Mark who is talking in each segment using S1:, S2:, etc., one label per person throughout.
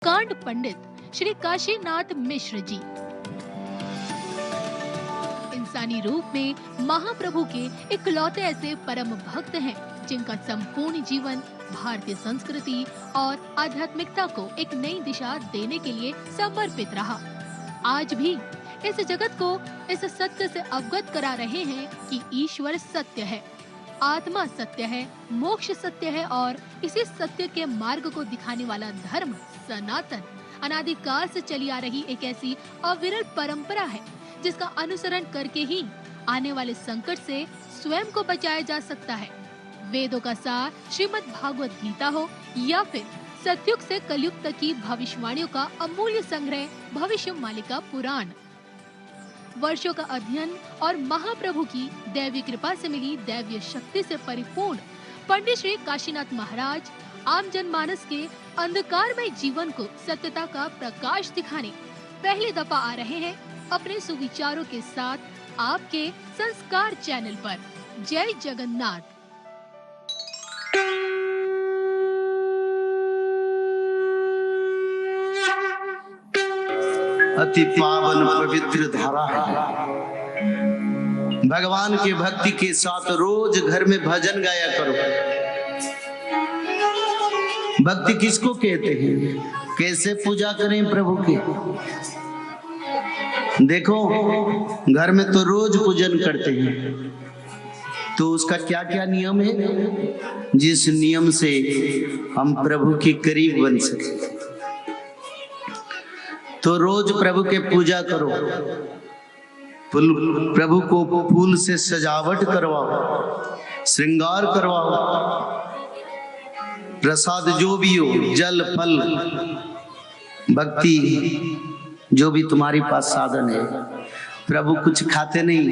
S1: कांड पंडित श्री काशीनाथ मिश्र जी इंसानी रूप में महाप्रभु के इकलौते ऐसे परम भक्त हैं जिनका संपूर्ण जीवन भारतीय संस्कृति और आध्यात्मिकता को एक नई दिशा देने के लिए समर्पित रहा। आज भी इस जगत को इस सत्य से अवगत करा रहे हैं कि ईश्वर सत्य है, आत्मा सत्य है, मोक्ष सत्य है और इसी सत्य के मार्ग को दिखाने वाला धर्म सनातन अनादिकाल से चली आ रही एक ऐसी अविरल परंपरा है जिसका अनुसरण करके ही आने वाले संकट से स्वयं को बचाया जा सकता है। वेदों का सार श्रीमद् भागवत गीता हो या फिर सतयुग से कलयुग तक की भविष्यवाणियों का अमूल्य संग्रह भविष्य मालिका पुराण, वर्षों का अध्ययन और महाप्रभु की दैवी कृपा से मिली दैवीय शक्ति से परिपूर्ण पंडित श्री काशीनाथ महाराज आम जनमानस के अंधकारमय जीवन को सत्यता का प्रकाश दिखाने पहली दफा आ रहे हैं अपने सुविचारों के साथ आपके संस्कार चैनल पर। जय जगन्नाथ।
S2: अति पावन पवित्र धारा है। भगवान के भक्ति के साथ रोज घर में भजन गाया करो। भक्ति किसको कहते हैं? कैसे पूजा करें प्रभु की? देखो, घर में तो रोज पूजन करते हैं, तो उसका क्या क्या नियम है जिस नियम से हम प्रभु के करीब बन सके? तो रोज प्रभु के पूजा करो, प्रभु को फूल से सजावट करवाओ, श्रृंगार करवाओ, प्रसाद जो भी हो, जल फल भक्ति जो भी तुम्हारे पास साधन है। प्रभु कुछ खाते नहीं,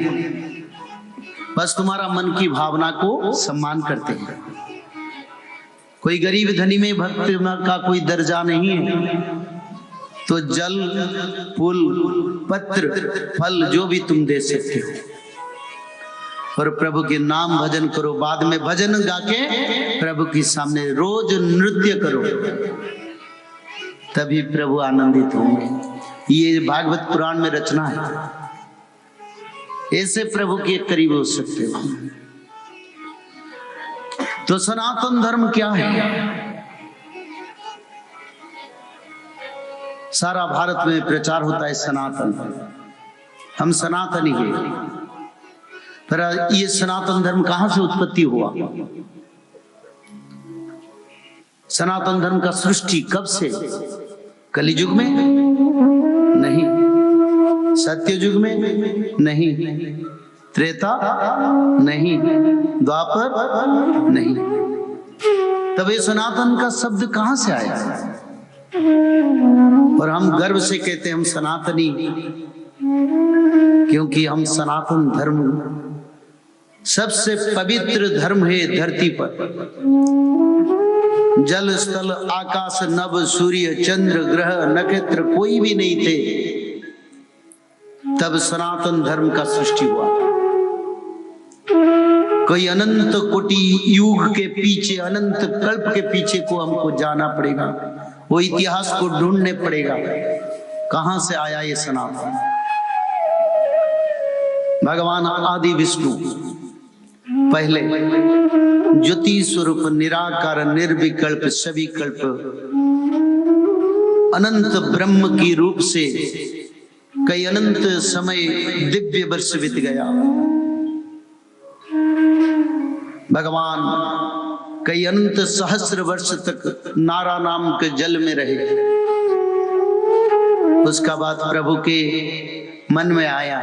S2: बस तुम्हारा मन की भावना को सम्मान करते हैं। कोई गरीब धनी में भक्त का कोई दर्जा नहीं है, तो जल फूल पत्र फल जो भी तुम दे सकते हो और प्रभु के नाम भजन करो। बाद में भजन गा के प्रभु के सामने रोज नृत्य करो, तभी प्रभु आनंदित होंगे। ये भागवत पुराण में रचना है, ऐसे प्रभु के करीब हो सकते हो। तो सनातन धर्म क्या है? सारा भारत में प्रचार होता है सनातन, हम सनातनी हैं। पर ये सनातन धर्म कहां से उत्पत्ति हुआ? सनातन धर्म का सृष्टि कब से? कलियुग में नहीं, सत्ययुग में नहीं, त्रेता नहीं, द्वापर नहीं। तब ये सनातन का शब्द कहां से आया? और हम गर्व से कहते हैं हम सनातनी, क्योंकि हम सनातन धर्म सबसे पवित्र धर्म है धरती पर। जल स्थल आकाश नभ सूर्य चंद्र ग्रह नक्षत्र कोई भी नहीं थे, तब सनातन धर्म का सृष्टि हुआ। कोई अनंत कोटि युग के पीछे, अनंत कल्प के पीछे को हमको जाना पड़ेगा, वो इतिहास को ढूंढने पड़ेगा कहां से आया ये सनातन। भगवान आदि विष्णु पहले ज्योति स्वरूप निराकार निर्विकल्प सविकल्प अनंत ब्रह्म की रूप से कई अनंत समय दिव्य वर्ष बीत गया। भगवान कई अनंत सहस्र वर्ष तक नारा नाम के जल में रहे। उसका बाद प्रभु के मन में आया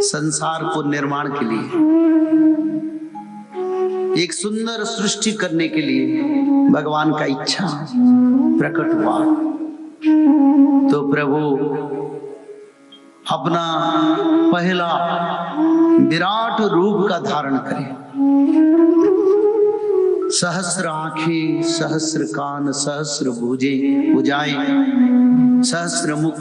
S2: संसार को निर्माण के लिए, एक सुंदर सृष्टि करने के लिए भगवान का इच्छा प्रकट हुआ। तो प्रभु अपना पहला विराट रूप का धारण करे। सहस्र आंखें, सहस्र कान, सहस्र भुजाएं, सहस्र मुख,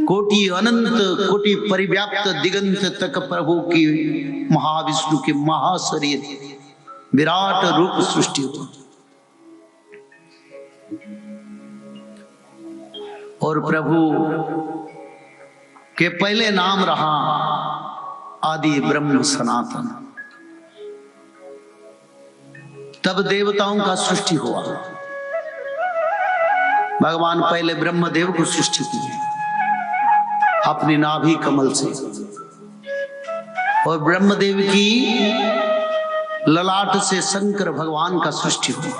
S2: कोटि अनंत कोटि परिव्याप्त दिगंत तक प्रभु की महाविष्णु के महाशरीर विराट रूप सृष्टि हुआ। और प्रभु के पहले नाम रहा आदि ब्रह्म सनातन। तब देवताओं का सृष्टि हुआ। भगवान पहले ब्रह्मदेव को सृष्टि की अपनी नाभि कमल से, और ब्रह्मदेव की ललाट से शंकर भगवान का सृष्टि हुई।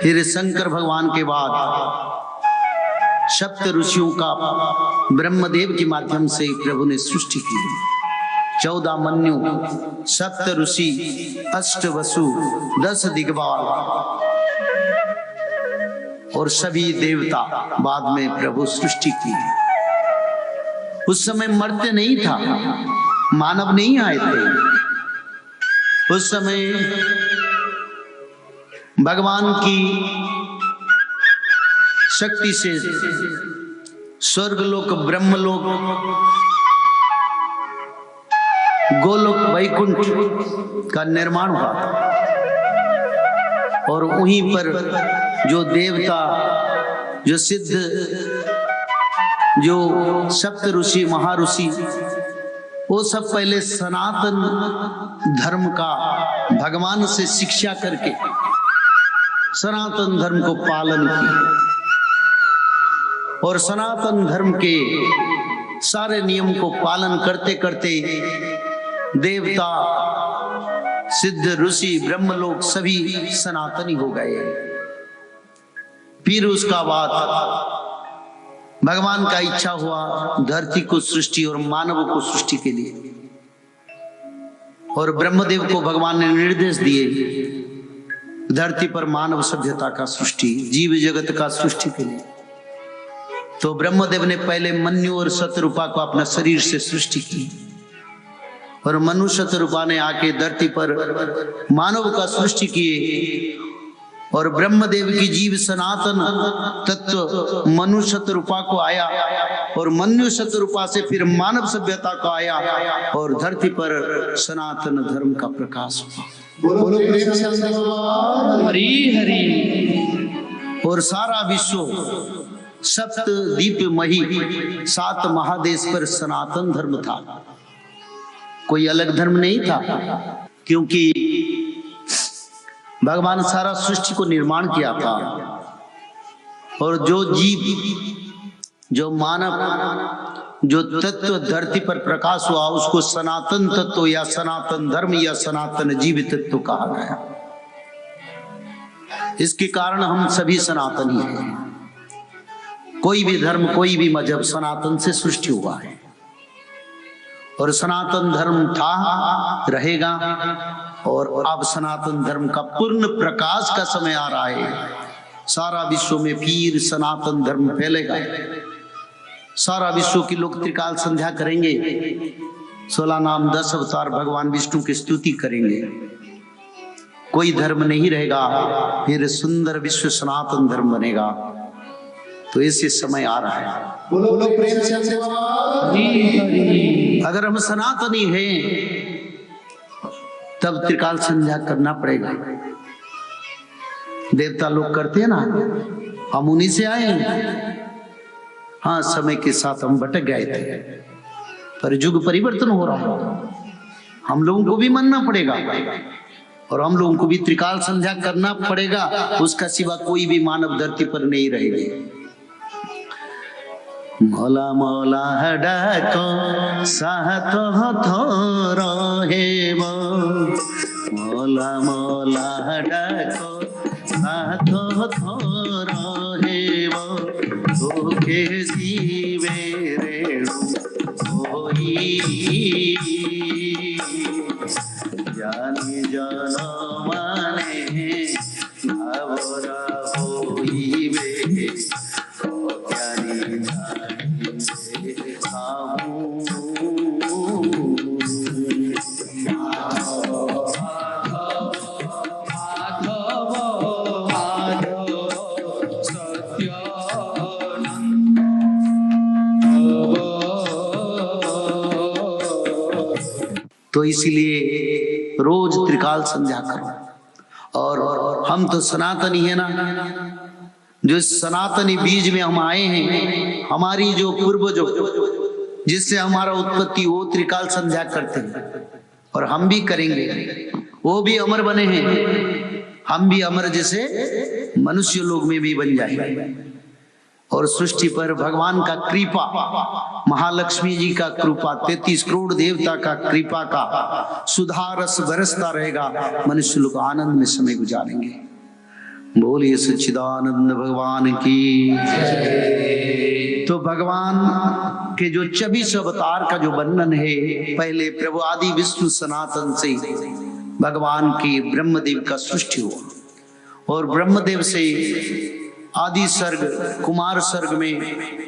S2: फिर शंकर भगवान के बाद सप्त ऋषियों का ब्रह्मदेव के माध्यम से प्रभु ने सृष्टि की। 14 मन्यु, सप्त ऋषि, 8 वसु, 10 दिग्बाल और सभी देवता बाद में प्रभु सृष्टि की। उस समय मर्त्य नहीं था, मानव नहीं आए थे। उस समय भगवान की शक्ति से स्वर्गलोक, ब्रह्मलोक, गोलोक, वैकुंठ का निर्माण हुआ था। और वहीं पर जो देवता, जो सिद्ध, जो सप्त ऋषि, महर्षि, वो सब पहले सनातन धर्म का भगवान से शिक्षा करके सनातन धर्म को पालन किया। और सनातन धर्म के सारे नियम को पालन करते करते देवता, सिद्ध, ऋषि, ब्रह्मलोक सभी सनातनी हो गए। फिर उसका बाद भगवान का इच्छा हुआ धरती को सृष्टि और मानव को सृष्टि के लिए। और ब्रह्मदेव को भगवान ने निर्देश दिए धरती पर मानव सभ्यता का सृष्टि, जीव जगत का सृष्टि के लिए। तो ब्रह्मदेव ने पहले मन्यु और शतरूपा को अपना शरीर से सृष्टि की, और मनु शतरूपा ने आके धरती पर मानव का सृष्टि किए। और ब्रह्मदेव की जीव सनातन तत्व मनु शतरूपा को आया, और मनु शतरूपा से फिर मानव सभ्यता को आया, और धरती पर सनातन धर्म का प्रकाश हुआ। बोलो प्रेम से हरि हरि। और सारा विश्व सप्त दीप मही 7 महादेश पर सनातन धर्म था, कोई अलग धर्म नहीं था। क्योंकि भगवान सारा सृष्टि को निर्माण किया था, और जो जीव, जो मानव, जो तत्व धरती पर प्रकाश हुआ उसको सनातन तत्व या सनातन धर्म या सनातन जीव तत्व कहा गया। इसके कारण हम सभी सनातनी हैं। कोई भी धर्म, कोई भी मजहब सनातन से सृष्टि हुआ है, और सनातन धर्म था, रहेगा। और अब सनातन धर्म का पूर्ण प्रकाश का समय आ रहा है। सारा विश्व में फिर सनातन धर्म फैलेगा। सारा विश्व की लोग त्रिकाल संध्या करेंगे, 16 नाम 10 अवतार भगवान विष्णु की स्तुति करेंगे। कोई धर्म नहीं रहेगा, फिर सुंदर विश्व सनातन धर्म बनेगा। तो ऐसे समय आ रहा है। बोलो प्रेम से। अगर हम सनातनी हैं तब त्रिकाल संध्या करना पड़ेगा। देवता लोग करते हैं ना, हम उन्हीं से आए। हाँ, समय के साथ हम भटक गए थे, पर युग परिवर्तन हो रहा है। हम लोगों को भी मानना पड़ेगा, और हम लोगों को भी त्रिकाल संध्या करना पड़ेगा। उसका सिवा कोई भी मानव धरती पर नहीं रहेंगे। मोला मोला हडको साथ थोर हेब, मोला मोला हडको साथ थोर हेब, भूखे जीवे रेणु होई, जानी जन माने भावरा होइबे, तो इसीलिए रोज त्रिकाल संध्या करो। और हम तो सनातनी है ना, जो सनातनी बीज में हम आए हैं, हमारी जो पूर्वजों जिससे हमारा उत्पत्ति वो त्रिकाल संध्या करते हैं और हम भी करेंगे, वो भी अमर बने हैं, हम भी अमर जैसे मनुष्य लोग में भी बन जाएंगे। और सृष्टि पर भगवान का कृपा, महालक्ष्मी जी का कृपा, 33 करोड़ देवता का कृपा का सुधा रस बरसता रहेगा, मनुष्य लोग आनंद में समय गुजारेंगे। बोलिए सच्चिदानंद भगवान की। तो भगवान के जो 24 अवतार का जो वर्णन है, पहले प्रभु आदि विष्णु सनातन से भगवान के ब्रह्मदेव का सृष्टि हुआ और ब्रह्मदेव से आदि सर्ग कुमार सर्ग में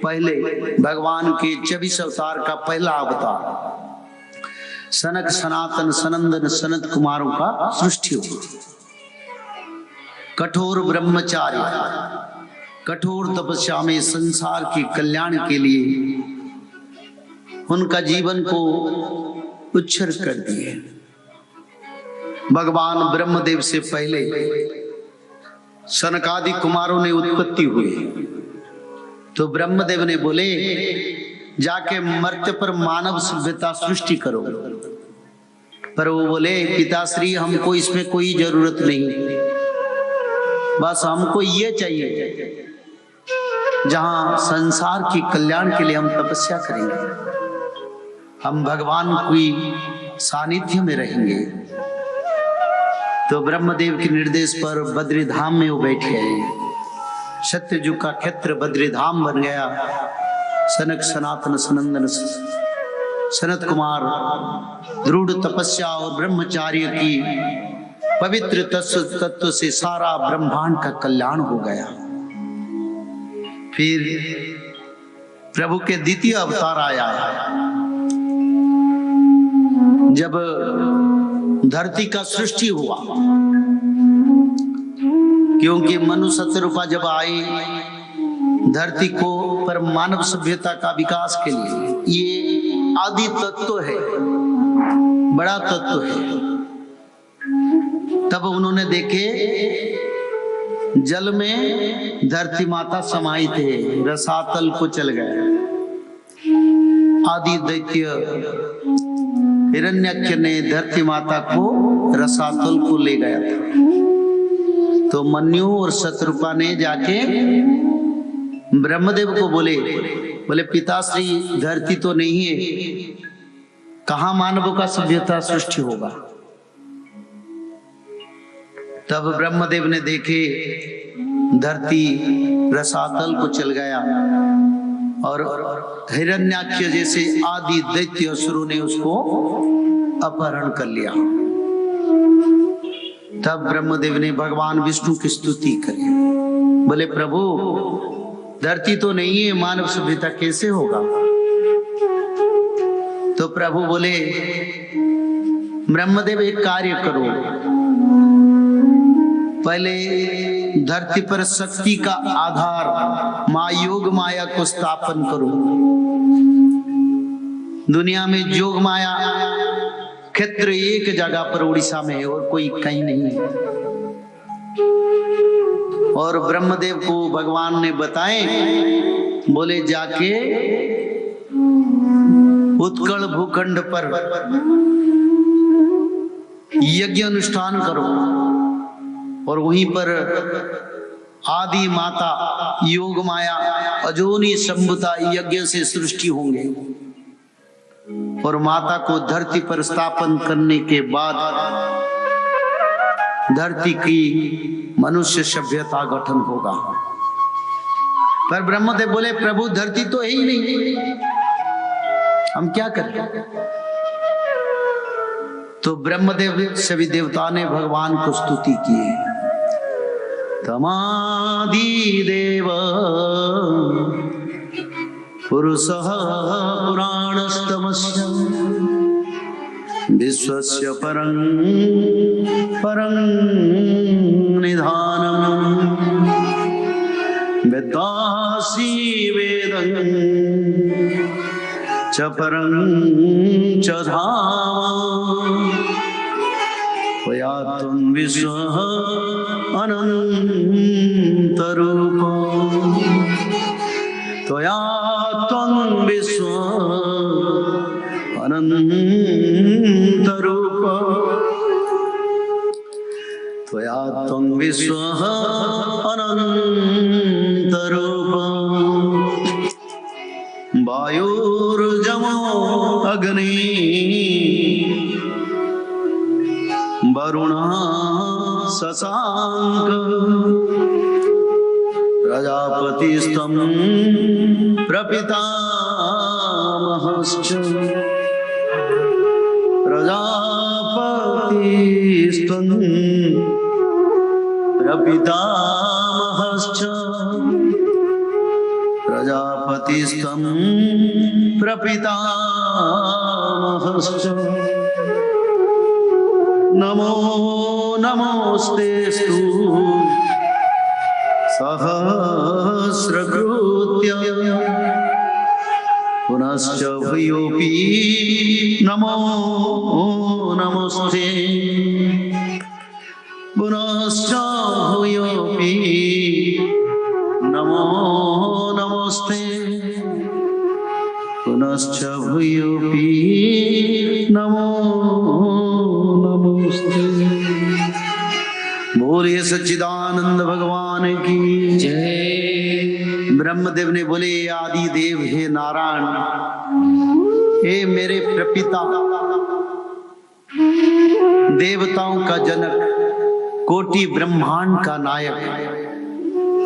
S2: पहले भगवान के 24 अवतार का पहला अवतार सनक सनातन सनंदन सनत कुमारों का सृष्टि हुआ। कठोर ब्रह्मचार्य कठोर तपस्या में संसार के कल्याण के लिए उनका जीवन को उत्सर्ग कर दिए। भगवान ब्रह्मदेव से पहले सनकादि कुमारों ने उत्पत्ति हुई, तो ब्रह्मदेव ने बोले जाके मर्त्य पर मानव सभ्यता सृष्टि करो, पर वो बोले पिताश्री हमको इसमें कोई जरूरत नहीं, बस हमको ये चाहिए जहां संसार के कल्याण के लिए हम तपस्या करेंगे, हम भगवान की सानिध्य में रहेंगे। तो ब्रह्मदेव के निर्देश पर बद्रीधाम में वो बैठ गए। सत्ययुग का क्षेत्र बद्रीधाम बन गया। सनक सनातन सनंदन सनत कुमार दृढ़ तपस्या और ब्रह्मचार्य की पवित्र तत्व से सारा ब्रह्मांड का कल्याण हो गया। फिर प्रभु के द्वितीय अवतार आया, जब धरती का सृष्टि हुआ, क्योंकि मनु सतरूपा जब आए धरती को पर मानव सभ्यता का विकास के लिए, ये आदि तत्व है, बड़ा तत्व है। तब उन्होंने देखे जल में धरती माता समाई थे, रसातल को चल गए। आदि दैत्य हिरण्यक्ष ने धरती माता को रसातल को ले गया था। तो मन्यु और शतरूपा ने जाके ब्रह्मदेव को बोले पिताश्री धरती तो नहीं है, कहां मानवों का सभ्यता सृष्टि होगा। तब ब्रह्मदेव ने देखे धरती रसातल को चल गया और हिरण्याक्ष जैसे आदि दैत्य असुरों ने उसको अपहरण कर लिया। तब ब्रह्मदेव ने भगवान विष्णु की स्तुति करी, बोले प्रभु धरती तो नहीं है, मानव सभ्यता कैसे होगा। तो प्रभु बोले ब्रह्मदेव एक कार्य करो, पहले धरती पर शक्ति का आधार माँ योग माया को स्थापन करो। दुनिया में जोग माया क्षेत्र एक जगह पर उड़ीसा में है और कोई कहीं नहीं है। और ब्रह्मदेव को भगवान ने बताए, बोले जाके उत्कल भूखंड पर यज्ञ अनुष्ठान करो और वहीं पर आदि माता योग माया अजोनी संभुता यज्ञ से सृष्टि होंगे और माता को धरती पर स्थापन करने के बाद धरती की मनुष्य सभ्यता गठन होगा। पर ब्रह्मदेव बोले प्रभु धरती तो है ही नहीं, हम क्या करें। तो ब्रह्मदेव सभी देवता ने भगवान को स्तुति की। तमादि देव पुरुषः पुराणस्तमस्य विश्वस्य परं निधानम् वेदासि वेदं च परं च धाम त्वया त्वं विश्वः अनंत रूप त्वया त्वं विश्व अनंत रूप त्वया त्वं विश्व अनंत रूप वायुर्जमो अग्नि वरुणः शशांक प्रजापतिस्त्वं प्रपितामहश्च प्रजापतिस्त्वं प्रपितामहश्च प्रजापतिस्त्वं प्रपितामहश्च नमो नमोस्तेस्तु सहस्रकृत्य पुनश्च भूयोऽपि नमो नमस्ते पुनश्च भूयोऽपि नमो नमस्ते पुनश्च भूयोऽपि नमो नमस्ते। बोलिए सच्चिदानंद भगवान की जय। ब्रह्मदेव ने बोले आदि देव हे नारायण, हे मेरे प्रपिता, देवताओं का जनक, कोटि ब्रह्मांड का नायक,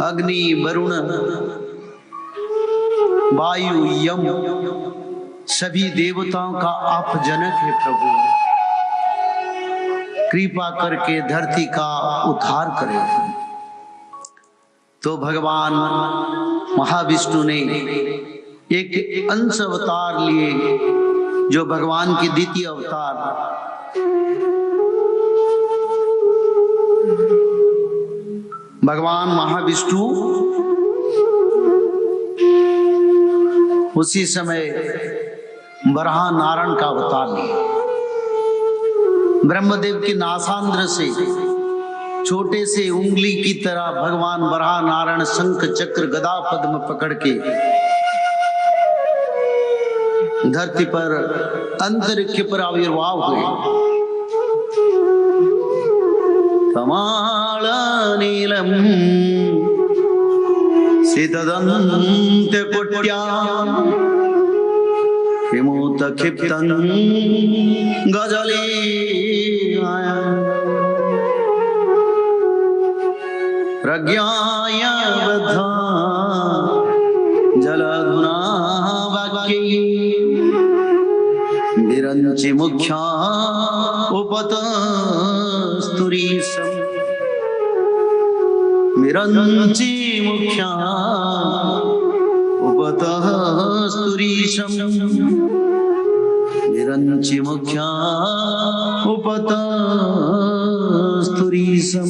S2: अग्नि वरुण वायु यम सभी देवताओं का आप जनक है प्रभु। कृपा करके धरती का उद्धार करें। तो भगवान महाविष्णु ने एक अंश अवतार लिए, जो भगवान के द्वितीय अवतार भगवान महाविष्णु उसी समय वराह नारायण का अवतार लिया। ब्रह्मदेव के नासांद्र से छोटे से उंगली की तरह भगवान वराह नारायण शंख चक्र गदा पद्म पकड़ के धरती पर अंतरिक्ष पर आविर्भाव हुए। कमाल नीलम सीतदंत्य कोट्या हिमूत क्षिप्तं गजलीलाया प्रज्ञाय बद्धा जलधुना वाक्ये विरंचि मुख्या उपतस्तुरीशं विरंचि मुख्या उपतस्तुरीशं विरंचि मुख्या उपतस्तुरीशं।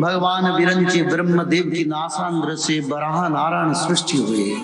S2: भगवान विरंचि ब्रह्मदेव की नासांद्र से वराह नारायण सृष्टि हुए।